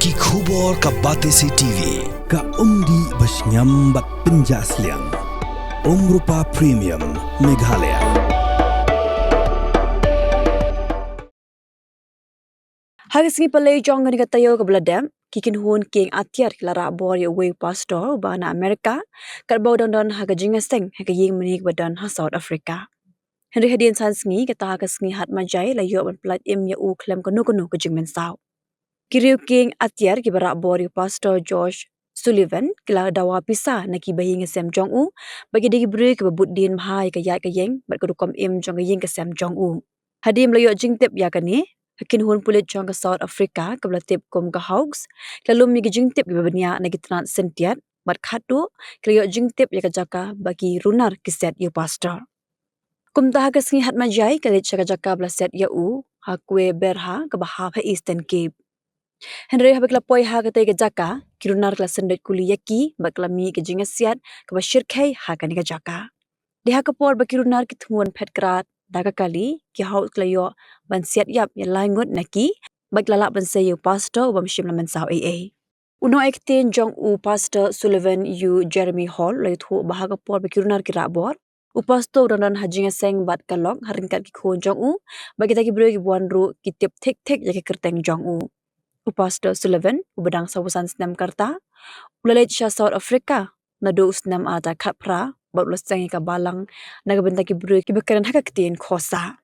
Ki khubor ka Batesi TV ka umdi basnyam bat penjaslian Rupa Premium Meghalaya. Hari Sngi Pyllait jong ni katayo ke beladam kikin hun king atiar kila Rahbor ya way pastor bana Amerika kat bau don haga jingaseng haga Ïing menik badan ha South Africa. Hadien Sngi kata haga Sngi hat majai la yo ban plat im ya u klem kanu ke jingmen saw. Kiriu king atiar ki Rahbor ya pastor George Sullivan kila dawa pisah na ki bayi ngesem jong u bagi digi beri ke babut din bahai ke yat ke yeng bat kedukom im jong ke Ïing kesem jong u. Hadim la yo jingtep ya kani Hakin hun pulit jong ke South Africa ke belatip kum ke hoax lalu mi ke jingtip ke babenya na gitran sentiat bat khatu ke yo jingtip ya ke jaka bagi runar kiset yo pastor. Kum tah ke Sngi hat majai ke lit jaka belaset ya u ha kue berha ke bahab ha Eastern Cape. Henry ha bekla poi ha ke te ke jaka ki runar ke sendet kuli yaki bat kelami ke jingasiat ke basyirkai ha ke jaka. Dia ke por bagi runar ki tumuan petkrat daga kali ki haut klayo ban siat yap ya langut naki bak lalak ban sayo pastor ubam shim laman saw AA. Uno ektin jong u pastor Sullivan yu Jeremy Hall lai thu bahaga por bagi runar ki Rahbor. U pastor dan hajinga seng bat kalok haringkat ki khon jong u bagi taki bro ki buan ru ki tip tek ya ki kerteng jong u. U pastor Sullivan u bedang sawusan senam karta ulalait Shah South Africa nado usnam ata khat pra bat lasang ka balang naga bentaki bro ki bekaran haka ketin khosa.